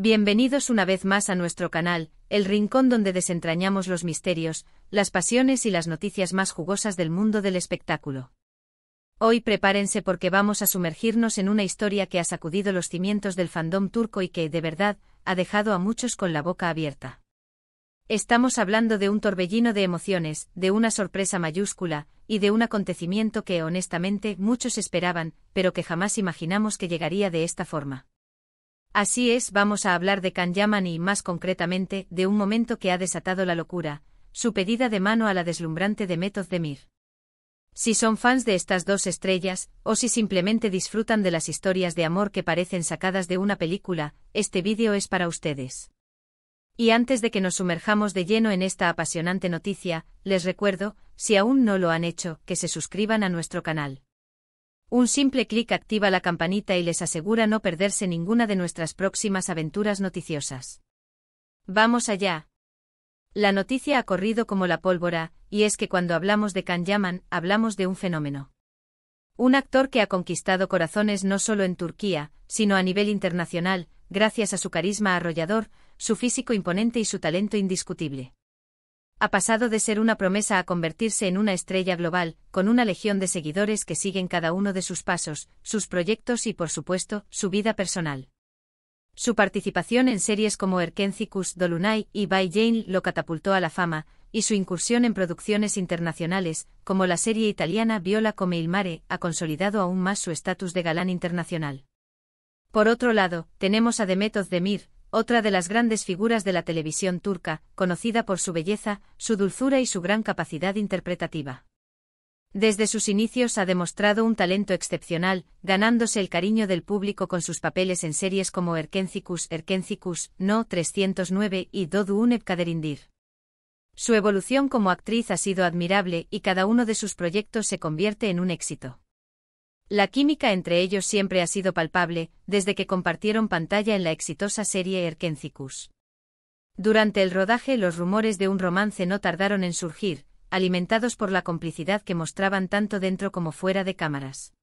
Bienvenidos una vez más a nuestro canal, el rincón donde desentrañamos los misterios, las pasiones y las noticias más jugosas del mundo del espectáculo. Hoy prepárense porque vamos a sumergirnos en una historia que ha sacudido los cimientos del fandom turco y que, de verdad, ha dejado a muchos con la boca abierta. Estamos hablando de un torbellino de emociones, de una sorpresa mayúscula, y de un acontecimiento que, honestamente, muchos esperaban, pero que jamás imaginamos que llegaría de esta forma. Así es, vamos a hablar de Can Yaman y, más concretamente, de un momento que ha desatado la locura, su pedida de mano a la deslumbrante Demet Özdemir. Si son fans de estas dos estrellas, o si simplemente disfrutan de las historias de amor que parecen sacadas de una película, este vídeo es para ustedes. Y antes de que nos sumerjamos de lleno en esta apasionante noticia, les recuerdo, si aún no lo han hecho, que se suscriban a nuestro canal. Un simple clic activa la campanita y les asegura no perderse ninguna de nuestras próximas aventuras noticiosas. ¡Vamos allá! La noticia ha corrido como la pólvora, y es que cuando hablamos de Can Yaman, hablamos de un fenómeno. Un actor que ha conquistado corazones no solo en Turquía, sino a nivel internacional, gracias a su carisma arrollador, su físico imponente y su talento indiscutible. Ha pasado de ser una promesa a convertirse en una estrella global, con una legión de seguidores que siguen cada uno de sus pasos, sus proyectos y, por supuesto, su vida personal. Su participación en series como Erkenci Dolunay y Bay Jane lo catapultó a la fama, y su incursión en producciones internacionales, como la serie italiana Viola come il mare, ha consolidado aún más su estatus de galán internacional. Por otro lado, tenemos a Demet Özdemir, otra de las grandes figuras de la televisión turca, conocida por su belleza, su dulzura y su gran capacidad interpretativa. Desde sus inicios ha demostrado un talento excepcional, ganándose el cariño del público con sus papeles en series como Erkenci No 309 y Doğduğun Kaderindir. Su evolución como actriz ha sido admirable y cada uno de sus proyectos se convierte en un éxito. La química entre ellos siempre ha sido palpable, desde que compartieron pantalla en la exitosa serie Erkenci. Durante el rodaje los rumores de un romance no tardaron en surgir, alimentados por la complicidad que mostraban tanto dentro como fuera de cámaras.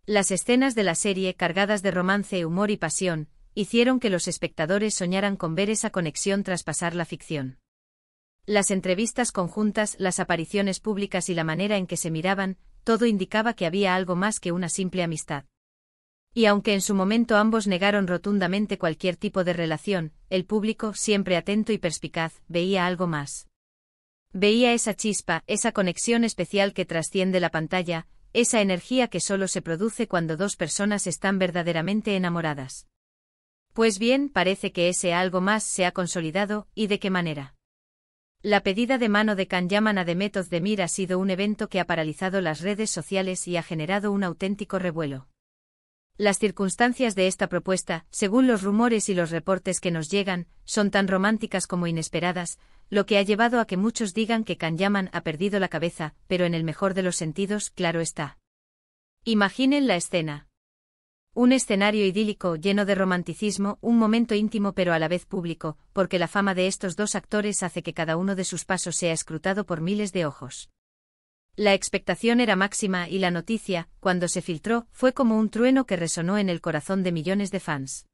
Las escenas de la serie, cargadas de romance, humor y pasión, hicieron que los espectadores soñaran con ver esa conexión traspasar la ficción. Las entrevistas conjuntas, las apariciones públicas y la manera en que se miraban, todo indicaba que había algo más que una simple amistad. Y aunque en su momento ambos negaron rotundamente cualquier tipo de relación, el público, siempre atento y perspicaz, veía algo más. Veía esa chispa, esa conexión especial que trasciende la pantalla, esa energía que solo se produce cuando dos personas están verdaderamente enamoradas. Pues bien, parece que ese algo más se ha consolidado, ¿y de qué manera? La pedida de mano de Can Yaman a Demet Özdemir ha sido un evento que ha paralizado las redes sociales y ha generado un auténtico revuelo. Las circunstancias de esta propuesta, según los rumores y los reportes que nos llegan, son tan románticas como inesperadas, lo que ha llevado a que muchos digan que Can Yaman ha perdido la cabeza, pero en el mejor de los sentidos, claro está. Imaginen la escena. Un escenario idílico lleno de romanticismo, un momento íntimo pero a la vez público, porque la fama de estos dos actores hace que cada uno de sus pasos sea escrutado por miles de ojos. La expectación era máxima y la noticia, cuando se filtró, fue como un trueno que resonó en el corazón de millones de fans.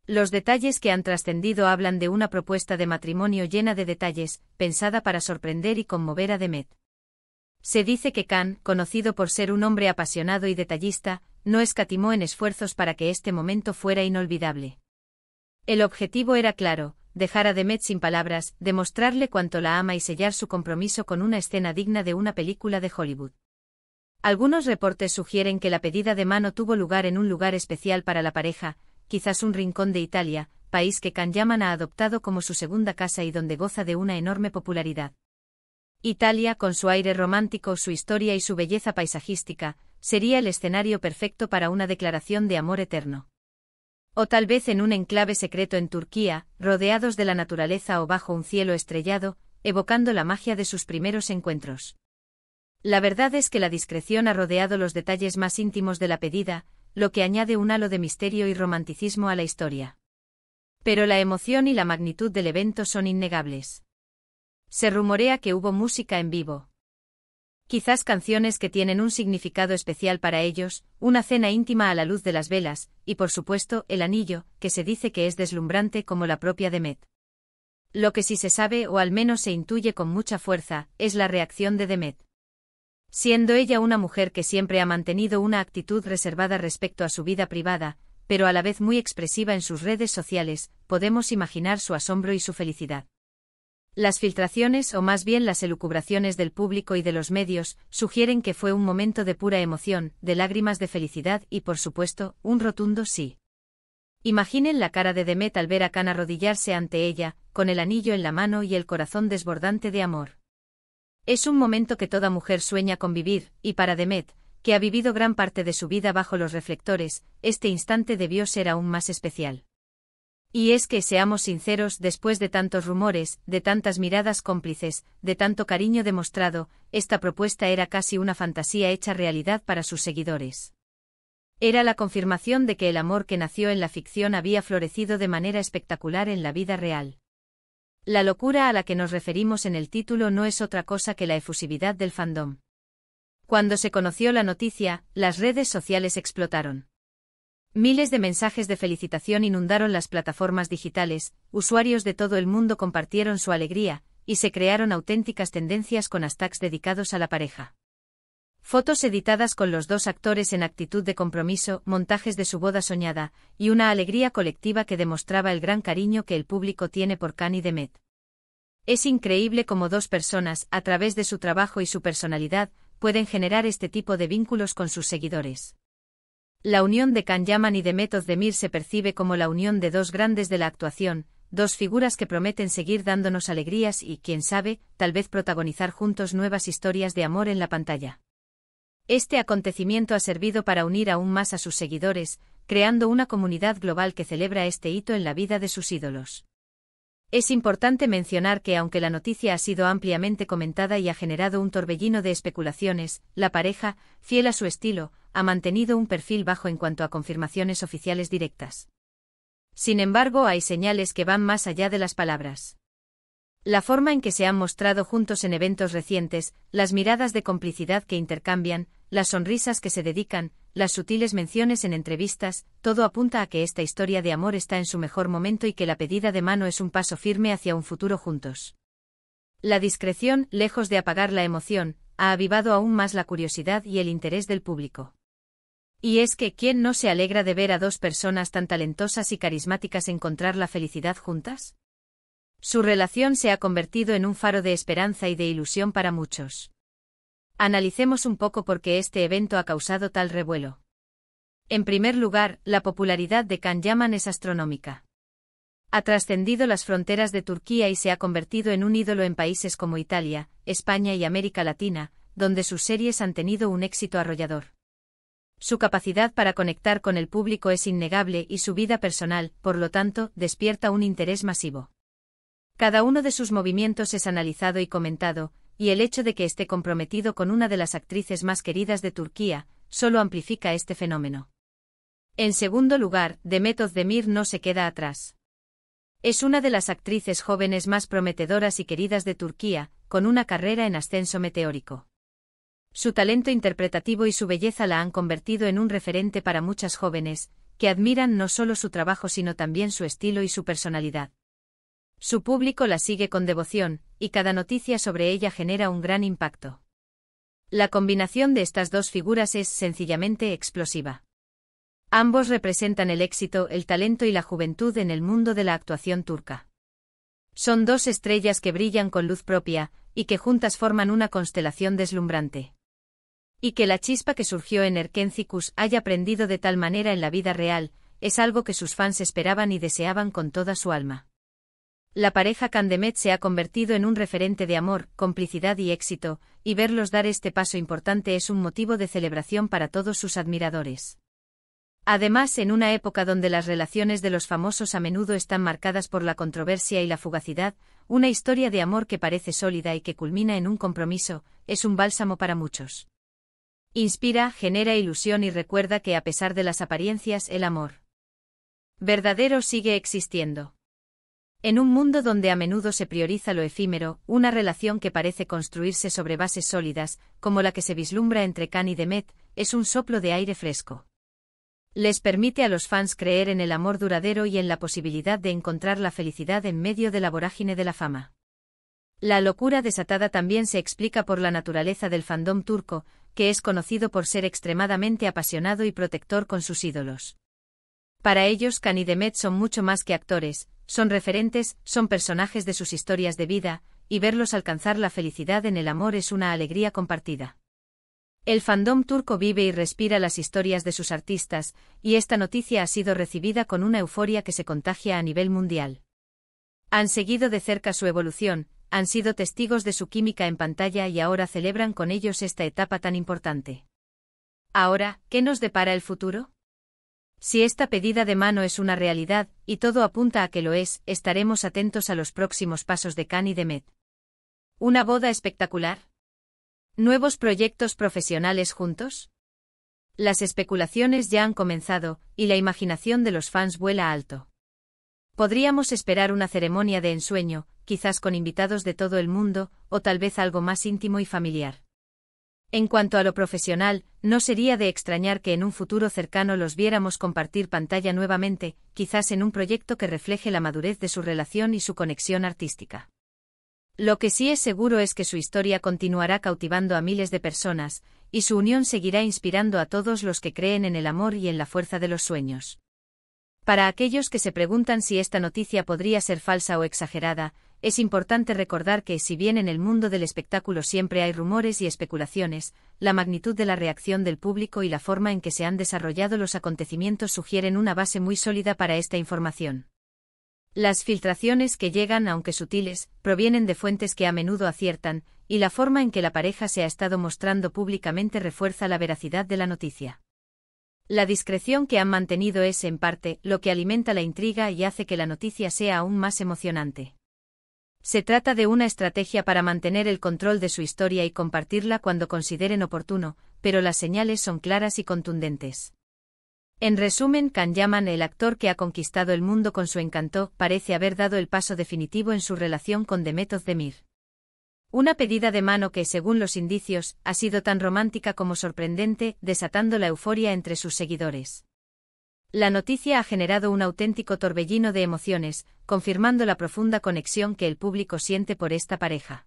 Los detalles que han trascendido hablan de una propuesta de matrimonio llena de detalles, pensada para sorprender y conmover a Demet. Se dice que Can, conocido por ser un hombre apasionado y detallista, no escatimó en esfuerzos para que este momento fuera inolvidable. El objetivo era claro, dejar a Demet sin palabras, demostrarle cuánto la ama y sellar su compromiso con una escena digna de una película de Hollywood. Algunos reportes sugieren que la pedida de mano tuvo lugar en un lugar especial para la pareja, quizás un rincón de Italia, país que Can Yaman ha adoptado como su segunda casa y donde goza de una enorme popularidad. Italia, con su aire romántico, su historia y su belleza paisajística, sería el escenario perfecto para una declaración de amor eterno. O tal vez en un enclave secreto en Turquía, rodeados de la naturaleza o bajo un cielo estrellado, evocando la magia de sus primeros encuentros. La verdad es que la discreción ha rodeado los detalles más íntimos de la pedida, lo que añade un halo de misterio y romanticismo a la historia. Pero la emoción y la magnitud del evento son innegables. Se rumorea que hubo música en vivo. Quizás canciones que tienen un significado especial para ellos, una cena íntima a la luz de las velas, y por supuesto, el anillo, que se dice que es deslumbrante como la propia Demet. Lo que sí se sabe, o al menos se intuye con mucha fuerza, es la reacción de Demet. Siendo ella una mujer que siempre ha mantenido una actitud reservada respecto a su vida privada, pero a la vez muy expresiva en sus redes sociales, podemos imaginar su asombro y su felicidad. Las filtraciones, o más bien las elucubraciones del público y de los medios, sugieren que fue un momento de pura emoción, de lágrimas de felicidad y, por supuesto, un rotundo sí. Imaginen la cara de Demet al ver a Khan arrodillarse ante ella, con el anillo en la mano y el corazón desbordante de amor. Es un momento que toda mujer sueña con vivir, y para Demet, que ha vivido gran parte de su vida bajo los reflectores, este instante debió ser aún más especial. Y es que, seamos sinceros, después de tantos rumores, de tantas miradas cómplices, de tanto cariño demostrado, esta propuesta era casi una fantasía hecha realidad para sus seguidores. Era la confirmación de que el amor que nació en la ficción había florecido de manera espectacular en la vida real. La locura a la que nos referimos en el título no es otra cosa que la efusividad del fandom. Cuando se conoció la noticia, las redes sociales explotaron. Miles de mensajes de felicitación inundaron las plataformas digitales, usuarios de todo el mundo compartieron su alegría, y se crearon auténticas tendencias con hashtags dedicados a la pareja. Fotos editadas con los dos actores en actitud de compromiso, montajes de su boda soñada, y una alegría colectiva que demostraba el gran cariño que el público tiene por Khan y Demet. Es increíble cómo dos personas, a través de su trabajo y su personalidad, pueden generar este tipo de vínculos con sus seguidores. La unión de Can Yaman y Demet Özdemir se percibe como la unión de dos grandes de la actuación, dos figuras que prometen seguir dándonos alegrías y, quién sabe, tal vez protagonizar juntos nuevas historias de amor en la pantalla. Este acontecimiento ha servido para unir aún más a sus seguidores, creando una comunidad global que celebra este hito en la vida de sus ídolos. Es importante mencionar que aunque la noticia ha sido ampliamente comentada y ha generado un torbellino de especulaciones, la pareja, fiel a su estilo, ha mantenido un perfil bajo en cuanto a confirmaciones oficiales directas. Sin embargo, hay señales que van más allá de las palabras. La forma en que se han mostrado juntos en eventos recientes, las miradas de complicidad que intercambian, las sonrisas que se dedican, las sutiles menciones en entrevistas, todo apunta a que esta historia de amor está en su mejor momento y que la pedida de mano es un paso firme hacia un futuro juntos. La discreción, lejos de apagar la emoción, ha avivado aún más la curiosidad y el interés del público. Y es que, ¿quién no se alegra de ver a dos personas tan talentosas y carismáticas encontrar la felicidad juntas? Su relación se ha convertido en un faro de esperanza y de ilusión para muchos. Analicemos un poco por qué este evento ha causado tal revuelo. En primer lugar, la popularidad de Can Yaman es astronómica. Ha trascendido las fronteras de Turquía y se ha convertido en un ídolo en países como Italia, España y América Latina, donde sus series han tenido un éxito arrollador. Su capacidad para conectar con el público es innegable y su vida personal, por lo tanto, despierta un interés masivo. Cada uno de sus movimientos es analizado y comentado, y el hecho de que esté comprometido con una de las actrices más queridas de Turquía, solo amplifica este fenómeno. En segundo lugar, Demet Özdemir no se queda atrás. Es una de las actrices jóvenes más prometedoras y queridas de Turquía, con una carrera en ascenso meteórico. Su talento interpretativo y su belleza la han convertido en un referente para muchas jóvenes, que admiran no solo su trabajo sino también su estilo y su personalidad. Su público la sigue con devoción, y cada noticia sobre ella genera un gran impacto. La combinación de estas dos figuras es sencillamente explosiva. Ambos representan el éxito, el talento y la juventud en el mundo de la actuación turca. Son dos estrellas que brillan con luz propia, y que juntas forman una constelación deslumbrante. Y que la chispa que surgió en Erkencikus haya prendido de tal manera en la vida real, es algo que sus fans esperaban y deseaban con toda su alma. La pareja Can-Demet se ha convertido en un referente de amor, complicidad y éxito, y verlos dar este paso importante es un motivo de celebración para todos sus admiradores. Además, en una época donde las relaciones de los famosos a menudo están marcadas por la controversia y la fugacidad, una historia de amor que parece sólida y que culmina en un compromiso, es un bálsamo para muchos. Inspira, genera ilusión y recuerda que a pesar de las apariencias, el amor verdadero sigue existiendo. En un mundo donde a menudo se prioriza lo efímero, una relación que parece construirse sobre bases sólidas, como la que se vislumbra entre Khan y Demet, es un soplo de aire fresco. Les permite a los fans creer en el amor duradero y en la posibilidad de encontrar la felicidad en medio de la vorágine de la fama. La locura desatada también se explica por la naturaleza del fandom turco, que es conocido por ser extremadamente apasionado y protector con sus ídolos. Para ellos Khan y Demet son mucho más que actores, son referentes, son personajes de sus historias de vida, y verlos alcanzar la felicidad en el amor es una alegría compartida. El fandom turco vive y respira las historias de sus artistas, y esta noticia ha sido recibida con una euforia que se contagia a nivel mundial. Han seguido de cerca su evolución, han sido testigos de su química en pantalla y ahora celebran con ellos esta etapa tan importante. Ahora, ¿qué nos depara el futuro? Si esta pedida de mano es una realidad, y todo apunta a que lo es, estaremos atentos a los próximos pasos de Khan y Demet. ¿Una boda espectacular? ¿Nuevos proyectos profesionales juntos? Las especulaciones ya han comenzado, y la imaginación de los fans vuela alto. Podríamos esperar una ceremonia de ensueño, quizás con invitados de todo el mundo, o tal vez algo más íntimo y familiar. En cuanto a lo profesional, no sería de extrañar que en un futuro cercano los viéramos compartir pantalla nuevamente, quizás en un proyecto que refleje la madurez de su relación y su conexión artística. Lo que sí es seguro es que su historia continuará cautivando a miles de personas, y su unión seguirá inspirando a todos los que creen en el amor y en la fuerza de los sueños. Para aquellos que se preguntan si esta noticia podría ser falsa o exagerada, es importante recordar que, si bien en el mundo del espectáculo siempre hay rumores y especulaciones, la magnitud de la reacción del público y la forma en que se han desarrollado los acontecimientos sugieren una base muy sólida para esta información. Las filtraciones que llegan, aunque sutiles, provienen de fuentes que a menudo aciertan, y la forma en que la pareja se ha estado mostrando públicamente refuerza la veracidad de la noticia. La discreción que han mantenido es, en parte, lo que alimenta la intriga y hace que la noticia sea aún más emocionante. Se trata de una estrategia para mantener el control de su historia y compartirla cuando consideren oportuno, pero las señales son claras y contundentes. En resumen, Can Yaman, el actor que ha conquistado el mundo con su encanto, parece haber dado el paso definitivo en su relación con Demet Özdemir. Una pedida de mano que, según los indicios, ha sido tan romántica como sorprendente, desatando la euforia entre sus seguidores. La noticia ha generado un auténtico torbellino de emociones, confirmando la profunda conexión que el público siente por esta pareja.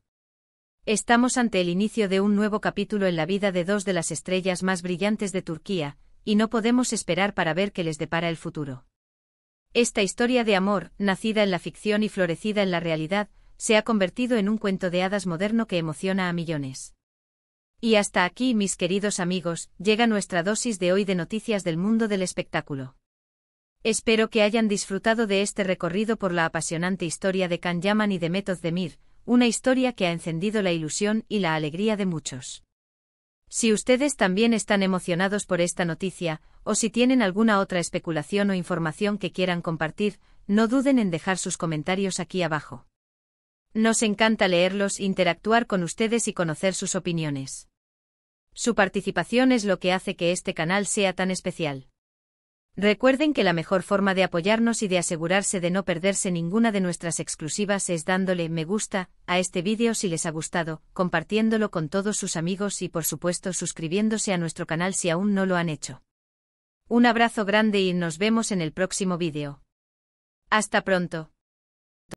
Estamos ante el inicio de un nuevo capítulo en la vida de dos de las estrellas más brillantes de Turquía, y no podemos esperar para ver qué les depara el futuro. Esta historia de amor, nacida en la ficción y florecida en la realidad, se ha convertido en un cuento de hadas moderno que emociona a millones. Y hasta aquí, mis queridos amigos, llega nuestra dosis de hoy de noticias del mundo del espectáculo. Espero que hayan disfrutado de este recorrido por la apasionante historia de Can Yaman y Demet Özdemir, una historia que ha encendido la ilusión y la alegría de muchos. Si ustedes también están emocionados por esta noticia, o si tienen alguna otra especulación o información que quieran compartir, no duden en dejar sus comentarios aquí abajo. Nos encanta leerlos, interactuar con ustedes y conocer sus opiniones. Su participación es lo que hace que este canal sea tan especial. Recuerden que la mejor forma de apoyarnos y de asegurarse de no perderse ninguna de nuestras exclusivas es dándole me gusta a este vídeo si les ha gustado, compartiéndolo con todos sus amigos y por supuesto suscribiéndose a nuestro canal si aún no lo han hecho. Un abrazo grande y nos vemos en el próximo vídeo. Hasta pronto.